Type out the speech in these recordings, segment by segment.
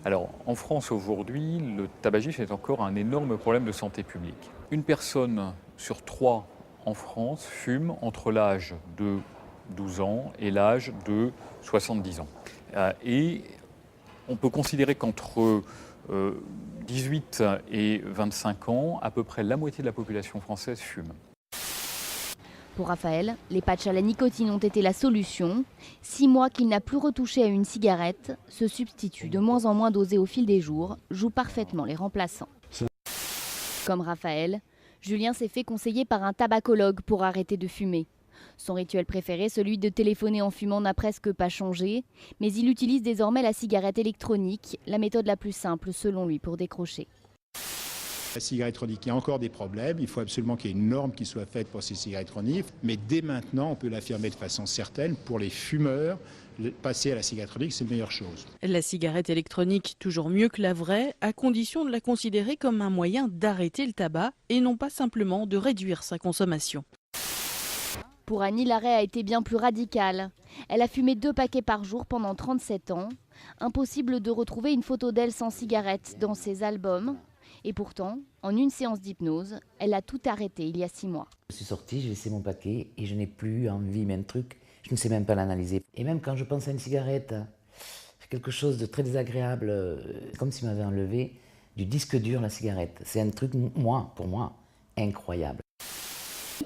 Alors, en France aujourd'hui, le tabagisme est encore un énorme problème de santé publique. Une personne sur trois en France fume entre l'âge de 12 ans et l'âge de 70 ans. Et on peut considérer qu'entre 18 et 25 ans, à peu près la moitié de la population française fume. Pour Raphaël, les patchs à la nicotine ont été la solution. 6 mois qu'il n'a plus retouché à une cigarette, ce substitut de moins en moins dosé au fil des jours joue parfaitement les remplaçants. Comme Raphaël, Julien s'est fait conseiller par un tabacologue pour arrêter de fumer. Son rituel préféré, celui de téléphoner en fumant, n'a presque pas changé, mais il utilise désormais la cigarette électronique, la méthode la plus simple selon lui pour décrocher. La cigarette électronique, il y a encore des problèmes. Il faut absolument qu'il y ait une norme qui soit faite pour ces cigarettes électroniques. Mais dès maintenant, on peut l'affirmer de façon certaine, pour les fumeurs, passer à la cigarette électronique, c'est la meilleure chose. La cigarette électronique, toujours mieux que la vraie, à condition de la considérer comme un moyen d'arrêter le tabac et non pas simplement de réduire sa consommation. Pour Annie, l'arrêt a été bien plus radical. Elle a fumé 2 paquets par jour pendant 37 ans. Impossible de retrouver une photo d'elle sans cigarette dans ses albums. Et pourtant, en une séance d'hypnose, elle a tout arrêté il y a 6 mois. Je suis sortie, j'ai laissé mon paquet et je n'ai plus envie, même truc, je ne sais même pas l'analyser. Et même quand je pense à une cigarette, c'est quelque chose de très désagréable, comme s'il m'avait enlevé du disque dur la cigarette. C'est un truc, pour moi, incroyable.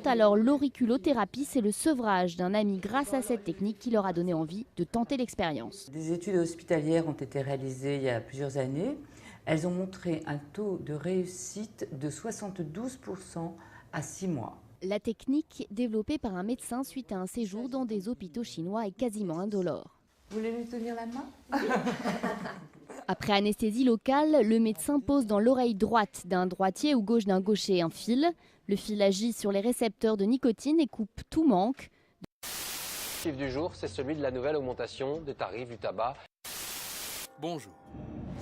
Alors l'auriculothérapie, c'est le sevrage d'un ami grâce à cette technique qui leur a donné envie de tenter l'expérience. Des études hospitalières ont été réalisées il y a plusieurs années. Elles ont montré un taux de réussite de 72% à 6 mois. La technique, développée par un médecin suite à un séjour dans des hôpitaux chinois, est quasiment indolore. Vous voulez lui tenir la main? Après anesthésie locale, le médecin pose dans l'oreille droite d'un droitier ou gauche d'un gaucher un fil. Le fil agit sur les récepteurs de nicotine et coupe tout manque. Le chiffre du jour, c'est celui de la nouvelle augmentation des tarifs du tabac. Bonjour.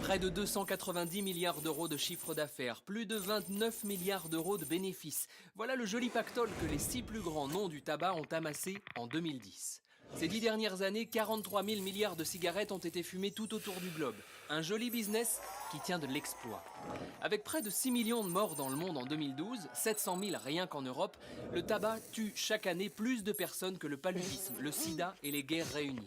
Près de 290 milliards d'euros de chiffre d'affaires, plus de 29 milliards d'euros de bénéfices. Voilà le joli pactole que les 6 plus grands noms du tabac ont amassé en 2010. Ces 10 dernières années, 43 000 milliards de cigarettes ont été fumées tout autour du globe. Un joli business qui tient de l'exploit. Avec près de 6 millions de morts dans le monde en 2012, 700 000 rien qu'en Europe, le tabac tue chaque année plus de personnes que le paludisme, le sida et les guerres réunies.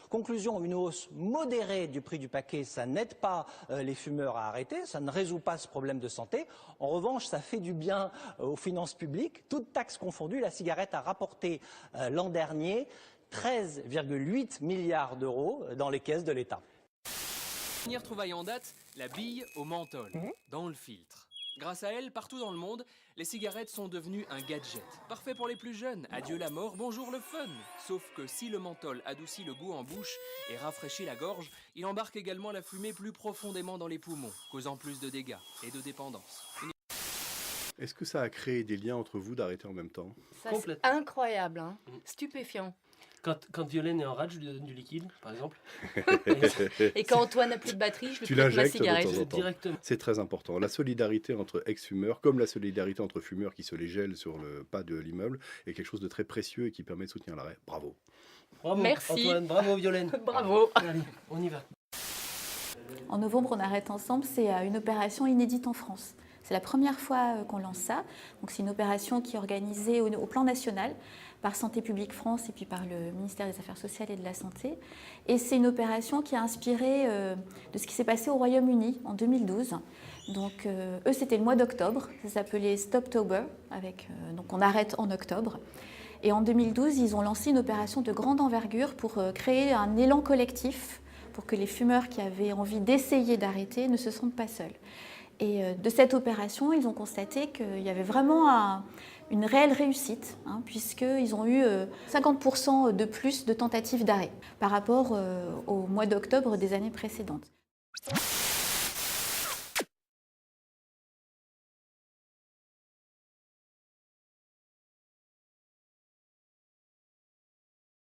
Conclusion, une hausse modérée du prix du paquet, ça n'aide pas les fumeurs à arrêter, ça ne résout pas ce problème de santé. En revanche, ça fait du bien aux finances publiques. Toutes taxes confondues, la cigarette a rapporté l'an dernier 13,8 milliards d'euros dans les caisses de l'État. Dernière trouvaille en date, la bille au menthol, dans le filtre. Grâce à elle, partout dans le monde, les cigarettes sont devenues un gadget. Parfait pour les plus jeunes, adieu la mort, bonjour le fun. Sauf que si le menthol adoucit le goût en bouche et rafraîchit la gorge, il embarque également la fumée plus profondément dans les poumons, causant plus de dégâts et de dépendance. Est-ce que ça a créé des liens entre vous d'arrêter en même temps? C'est incroyable, hein. Stupéfiant. Quand Violaine est en rage, je lui donne du liquide, par exemple. Et quand Antoine n'a plus de batterie, je lui Tu prête ma l'injectes de cigarette. temps en temps. Directement. C'est très important. La solidarité entre ex-fumeurs, comme la solidarité entre fumeurs qui se les gèlent sur le pas de l'immeuble, est quelque chose de très précieux et qui permet de soutenir l'arrêt. Bravo. Bravo, Merci. Antoine, bravo Violaine. Bravo. Allez, on y va. En novembre, on arrête ensemble, c'est une opération inédite en France. C'est la première fois qu'on lance ça. Donc c'est une opération qui est organisée au plan national par Santé publique France et puis par le ministère des Affaires sociales et de la Santé. Et c'est une opération qui a inspiré de ce qui s'est passé au Royaume-Uni en 2012. Donc eux, c'était le mois d'octobre. Ça s'appelait Stoptober. Donc on arrête en octobre. Et en 2012, ils ont lancé une opération de grande envergure pour créer un élan collectif pour que les fumeurs qui avaient envie d'essayer d'arrêter ne se sentent pas seuls. Et de cette opération, ils ont constaté qu'il y avait vraiment une réelle réussite, puisqu'ils ont eu 50% de plus de tentatives d'arrêt par rapport au mois d'octobre des années précédentes.